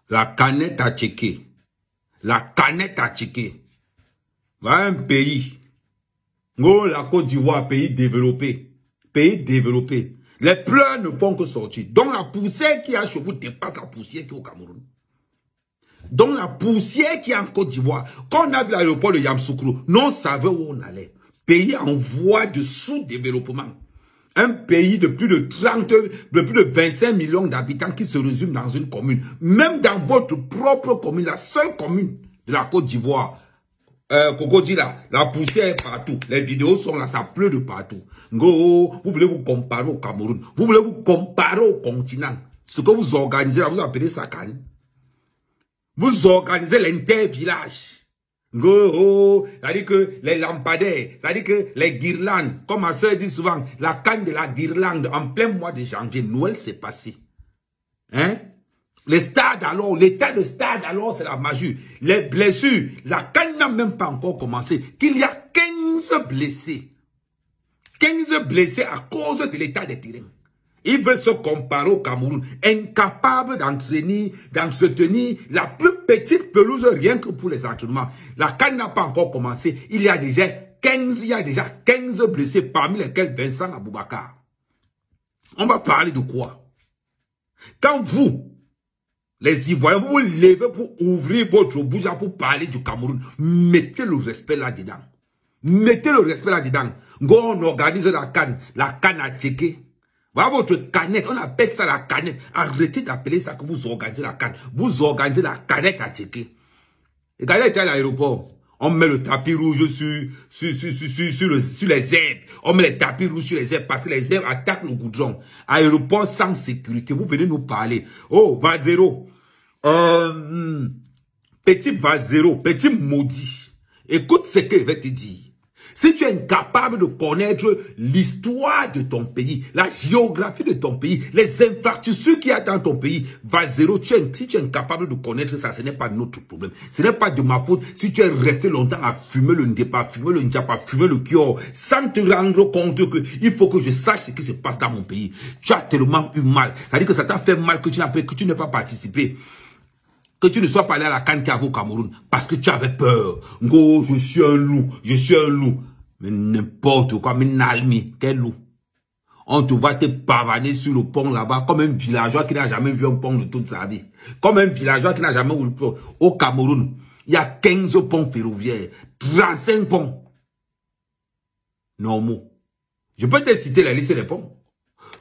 La canette à checker. La canette à checker. Voilà un pays. Oh, la Côte d'Ivoire, pays développé. Pays développé. Les pleurs ne font que sortir. Donc la poussière qui a chez vous dépasse la poussière qui est au Cameroun. Donc la poussière qui est en Côte d'Ivoire. Quand on a vu l'aéroport de Yamoussoukro, nous on savait où on allait. Pays en voie de sous-développement. Un pays de plus de 25 millions d'habitants qui se résume dans une commune. Même dans votre propre commune, la seule commune de la Côte d'Ivoire. Coco dit là, la poussière est partout. Les vidéos sont là, ça pleut de partout. Vous voulez vous comparer au Cameroun. Vous voulez vous comparer au continent. Ce que vous organisez là, vous appelez ça Cannes. Vous organisez l'inter-village. C'est-à-dire que les lampadaires, c'est-à-dire que les guirlandes, comme ma soeur dit souvent, la canne de la guirlande en plein mois de janvier, Noël s'est passé. Hein? Les stades alors, l'état de stade alors, c'est la magie. Les blessures, la canne n'a même pas encore commencé. Qu'il y a 15 blessés. 15 blessés à cause de l'état des terrains. Ils veulent se comparer au Cameroun, incapables d'entretenir la plus petite pelouse rien que pour les entraînements. La canne n'a pas encore commencé. Il y a déjà 15 blessés, parmi lesquels Vincent Aboubakar. On va parler de quoi? Quand vous, les Ivoiriens, vous vous levez pour ouvrir votre bouche pour parler du Cameroun, mettez le respect là-dedans. Mettez le respect là-dedans. On organise la canne à checker. Voilà votre canette, on appelle ça la canette. Arrêtez d'appeler ça que vous organisez la canne. Vous organisez la canette à checker. Et quand il était à l'aéroport, on met le tapis rouge sur les herbes. On met les tapis rouges sur les herbes parce que les herbes attaquent le goudron. Aéroport sans sécurité, vous venez nous parler. Oh, Valzero. Petit Valzero, petit maudit. Écoute ce que je vais te dire. Si tu es incapable de connaître l'histoire de ton pays, la géographie de ton pays, les infrastructures qu'il y a dans ton pays, Valzero, si tu es incapable de connaître ça, ce n'est pas notre problème. Ce n'est pas de ma faute si tu es resté longtemps à fumer le ndépa, fumer le ndjapa, fumer le kior, sans te rendre compte que il faut que je sache ce qui se passe dans mon pays. Tu as tellement eu mal. C'est-à-dire que ça t'a fait mal que tu n'as pas participé. Que tu ne sois pas allé à la canne au Cameroun parce que tu avais peur. Ngo, je suis un loup, je suis un loup. Mais n'importe quoi, mais Nalmi, quel loup. On te va te pavaner sur le pont là-bas comme un villageois qui n'a jamais vu un pont de toute sa vie. Comme un villageois qui n'a jamais vu le pont. Au Cameroun, il y a 15 ponts ferroviaires, 35 ponts. Normaux. Je peux te citer la liste des ponts.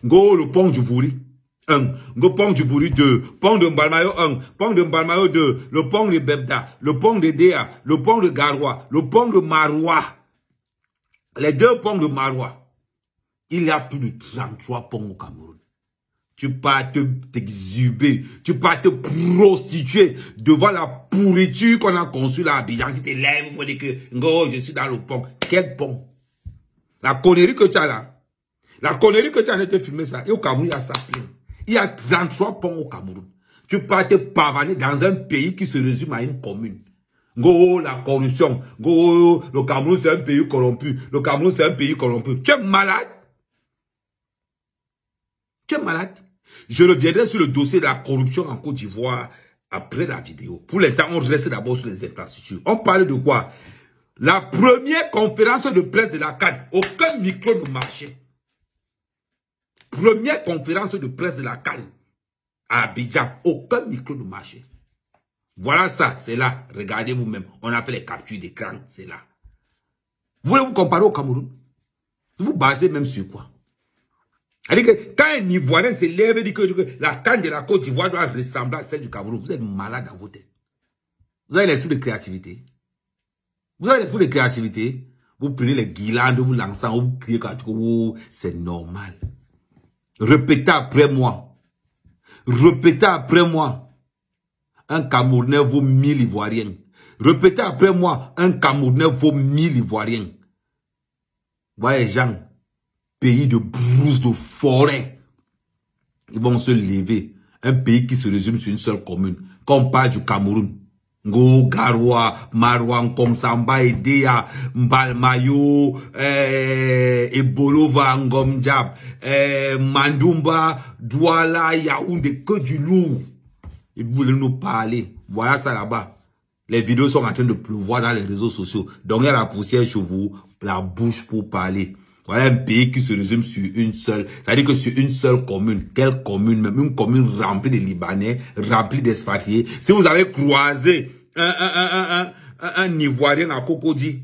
Ngo, le pont du Bouri. 1. Le pont du Bouri 2. Pont de Mbalmayo 1. Pont de Mbalmayo 2. Le pont de Bebda. Le pont de Déa. Le pont de Garoua. Le pont de Maroua. Les 2 ponts de Maroua. Il y a plus de 33 ponts au Cameroun. Tu pars t'exhiber. Tu pars te prostituer devant la pourriture qu'on a conçue là à Abidjan. Tu te lèves pour dire que ngo, je suis dans le pont. Quel pont? La connerie que tu as là. La connerie que tu as été filmé ça. Et au Cameroun, il y a ça plein. Il y a 33 ponts au Cameroun. Tu peux te pavaner dans un pays qui se résume à une commune. Go, la corruption. Go, le Cameroun c'est un pays corrompu. Le Cameroun c'est un pays corrompu. Tu es malade. Tu es malade. Je reviendrai sur le dossier de la corruption en Côte d'Ivoire après la vidéo. Pour l'instant, on reste d'abord sur les infrastructures. On parle de quoi? La première conférence de presse de la CAN. Aucun micro ne marchait. Première conférence de presse de la CAN à Abidjan, aucun micro ne marchait. Voilà ça, c'est là. Regardez vous-même. On a fait les captures d'écran, c'est là. Vous voulez vous comparer au Cameroun? Vous basez même sur quoi? C'est-à-dire que quand un Ivoirien se lève et dit que la CAN de la Côte d'Ivoire doit ressembler à celle du Cameroun, vous êtes malade dans vos têtes. Vous avez l'esprit de créativité. Vous avez l'esprit de créativité. Vous prenez les guirlandes, vous lancez, vous criez quand c'est normal. Répétez après moi. Répétez après moi. Un Camerounais vaut 1000 Ivoiriens. Répétez après moi. Un Camerounais vaut 1000 Ivoiriens. Voyez les gens, pays de brousse, de forêt, ils vont se lever. Un pays qui se résume sur une seule commune. Quand on parle du Cameroun, Ngo, Garoua, Maroua, Nkomsamba, Edea, Mbalmayo, Ebolova, Ngomjab, Mandumba, Douala, Yaoundé, que du lourd. Ils voulaient nous parler. Voilà ça là-bas. Les vidéos sont en train de pleuvoir dans les réseaux sociaux. Donc il y a la poussière chez vous, la bouche pour parler. Voilà un pays qui se résume sur une seule. C'est-à-dire que sur une seule commune. Quelle commune? Même une commune remplie de Libanais, remplie d'expatriés. Si vous avez croisé un Ivoirien à Cocody,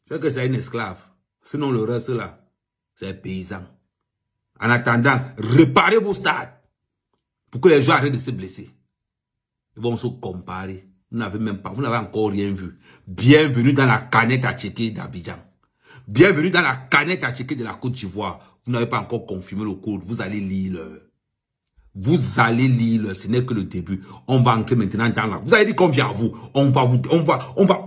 c'est que c'est un esclave. Sinon le reste là, c'est un paysan. En attendant, réparez vos stades pour que les gens arrêtent de se blesser. Ils vont se comparer. Vous n'avez même pas, vous n'avez encore rien vu. Bienvenue dans la canette à checker d'Abidjan. Bienvenue dans la canette à checker de la Côte d'Ivoire. Vous n'avez pas encore confirmé le code. Vous allez lire. Vous allez lire. Ce n'est que le début. On va entrer maintenant dans la... Vous allez dire combien à vous? On va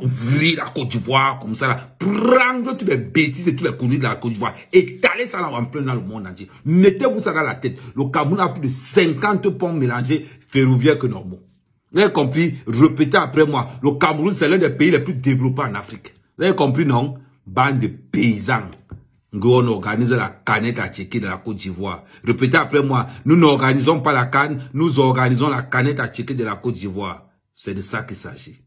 ouvrir la Côte d'Ivoire comme ça là. Prendre toutes les bêtises et tous les conneries de la Côte d'Ivoire. Étaler ça là en plein dans le monde entier. Mettez-vous ça dans la tête. Le Cameroun a plus de 50 ponts mélangés ferroviaires que normaux. Vous avez compris? Répétez après moi. Le Cameroun, c'est l'un des pays les plus développés en Afrique. Vous avez compris, non? Bande de paysans. On organise la canette à checker de la Côte d'Ivoire. Répétez après moi. Nous n'organisons pas la canne, nous organisons la canette à checker de la Côte d'Ivoire. C'est de ça qu'il s'agit.